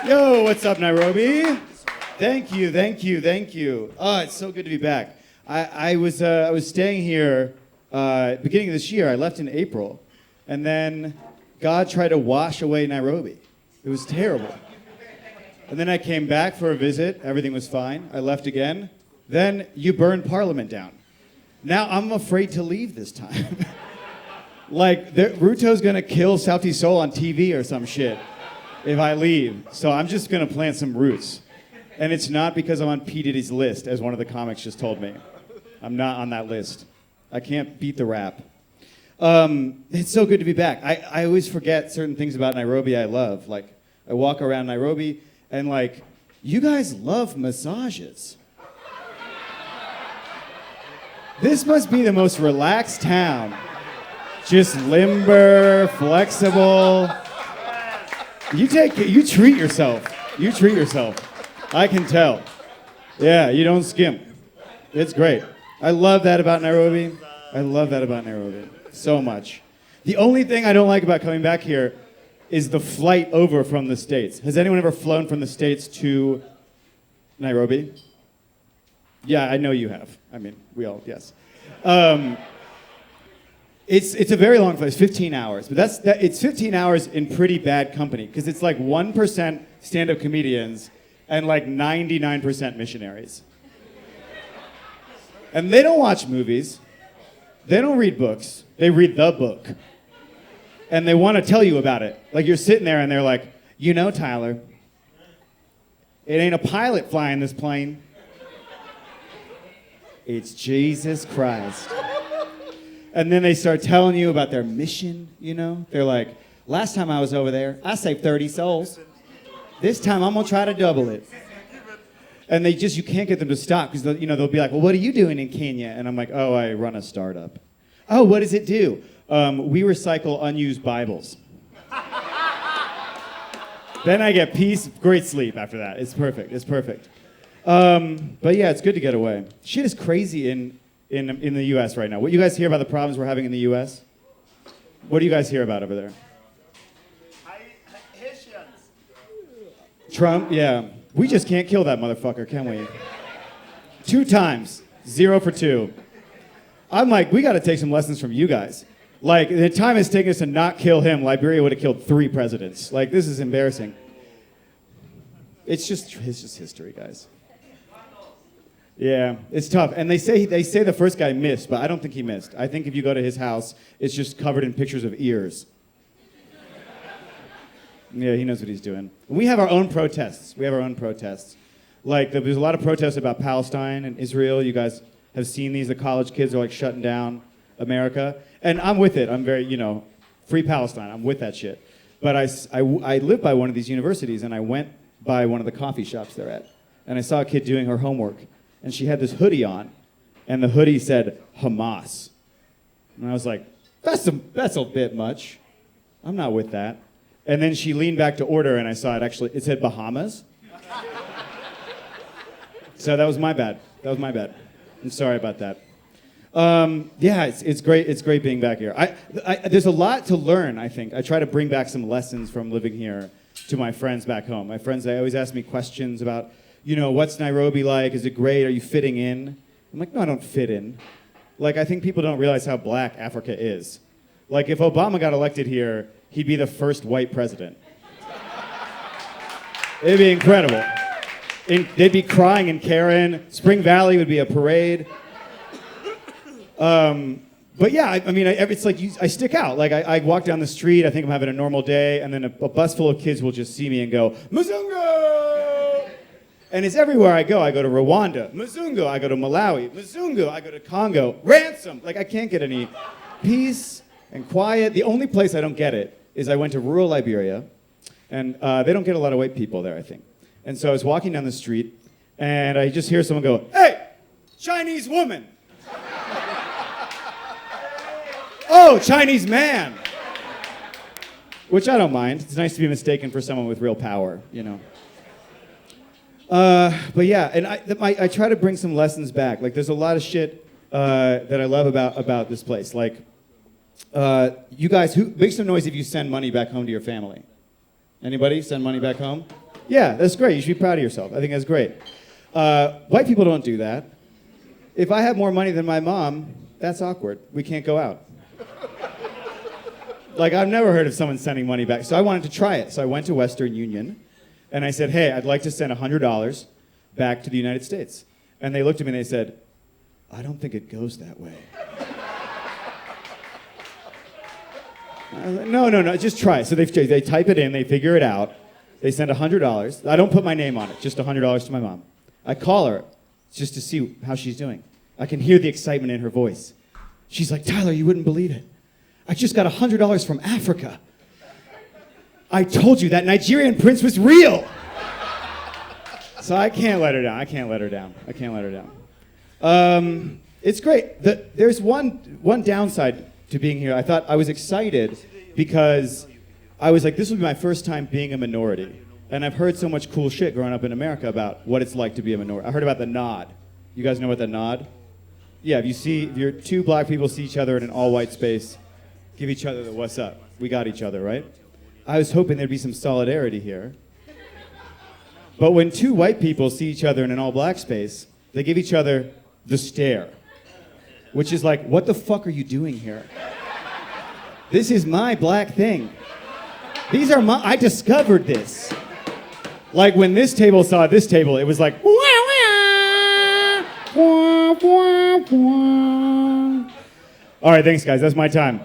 Yo, what's up, Nairobi? Thank you, thank you, thank you. Oh, it's so good to be back. I was staying here beginning of this year. I left in April, and then God tried to wash away Nairobi. It was terrible. And then I came back for a visit. Everything was fine. I left again. Then you burned Parliament down. Now I'm afraid to leave this time. Ruto's gonna kill South Seoul on TV or some shit if I leave. So I'm just gonna plant some roots. And it's not because I'm on P. Diddy's list, as one of the comics just told me. I'm not on that list. I can't beat the rap. It's so good to be back. I always forget certain things about Nairobi I love. Like, I walk around Nairobi and you guys love massages. This must be the most relaxed town. Just limber, flexible. You treat yourself. You treat yourself. I can tell. Yeah, you don't skimp. It's great. I love that about Nairobi. I love that about Nairobi so much. The only thing I don't like about coming back here is the flight over from the States. Has anyone ever flown from the States to Nairobi? Yeah, I know you have. I mean, we all, yes. It's a very long flight. It's 15 hours. But it's 15 hours in pretty bad company, because it's like 1% stand-up comedians and 99% missionaries. And they don't watch movies. They don't read books. They read the book. And they want to tell you about it. You're sitting there and they're like, Tyler, it ain't a pilot flying this plane. It's Jesus Christ. And then they start telling you about their mission, They're like, last time I was over there, I saved 30 souls. This time I'm going to try to double it. And you can't get them to stop, because they'll be like, well, what are you doing in Kenya? And I'm like, oh, I run a startup. Oh, what does it do? We recycle unused Bibles. Then I get peace, great sleep after that. It's perfect. It's perfect. But yeah, it's good to get away. Shit is crazy in the U.S. right now. What you guys hear about the problems we're having in the U.S.? What do you guys hear about over there? Haitians. Trump, yeah. We just can't kill that motherfucker, can we? 2 times, 0 for 2. I'm like, we got to take some lessons from you guys. The time it's taken us to not kill him, Liberia would have killed 3 presidents. This is embarrassing. It's just history, guys. Yeah, it's tough. And they say the first guy missed, but I don't think he missed. I think if you go to his house, it's just covered in pictures of ears. Yeah, he knows what he's doing. We have our own protests. There's a lot of protests about Palestine and Israel. You guys have seen these. The college kids are shutting down America. And I'm with it. I'm very, free Palestine. I'm with that shit. But I live by one of these universities, and I went by one of the coffee shops they're at. And I saw a kid doing her homework. And she had this hoodie on. And the hoodie said, Hamas. And I was like, that's a bit much. I'm not with that. And then she leaned back to order, and I saw it said Bahamas. So that was my bad. I'm sorry about that. Yeah, it's great. It's great being back here. There's a lot to learn, I think. I try to bring back some lessons from living here to my friends back home. My friends, they always ask me questions about, what's Nairobi like? Is it great? Are you fitting in? I'm like, no, I don't fit in. I think people don't realize how black Africa is. If Obama got elected here, he'd be the first white president. It'd be incredible. They'd be crying in Karen. Spring Valley would be a parade. But yeah, it's I stick out. I walk down the street, I think I'm having a normal day, and then a bus full of kids will just see me and go, Mzungu! And it's everywhere I go. I go to Rwanda, Mzungu. I go to Malawi, Mzungu. I go to Congo, ransom. I can't get any peace and quiet. The only place I don't get it is I went to rural Liberia, and they don't get a lot of white people there, I think. And so I was walking down the street, and I just hear someone go, hey, Chinese woman. Oh, Chinese man. Which I don't mind. It's nice to be mistaken for someone with real power, But yeah, and I try to bring some lessons back. There's a lot of shit that I love about this place. You guys, make some noise if you send money back home to your family. Anybody send money back home? Yeah, that's great. You should be proud of yourself. I think that's great. White people don't do that. If I have more money than my mom, that's awkward. We can't go out. Like, I've never heard of someone sending money back. So I wanted to try it. So I went to Western Union, and I said, hey, I'd like to send $100 back to the United States. And they looked at me and they said, I don't think it goes that way. No, just try it. So they type it in, they figure it out. They send $100. I don't put my name on it, just $100 to my mom. I call her just to see how she's doing. I can hear the excitement in her voice. She's like, Tyler, you wouldn't believe it. I just got $100 from Africa. I told you that Nigerian prince was real. So I can't let her down. It's great. There's one downside to being here. I was excited because I was like, this will be my first time being a minority. And I've heard so much cool shit growing up in America about what it's like to be a minority. I heard about the nod. You guys know what the nod? Yeah, if you're two black people see each other in an all-white space, give each other the what's up. We got each other, right? I was hoping there'd be some solidarity here. But when two white people see each other in an all-black space, they give each other the stare, which is like, what the fuck are you doing here? This is my black thing. I discovered this. Like when this table saw this table, it was like, wah, wah, wah, wah, wah. All right, thanks guys, that's my time.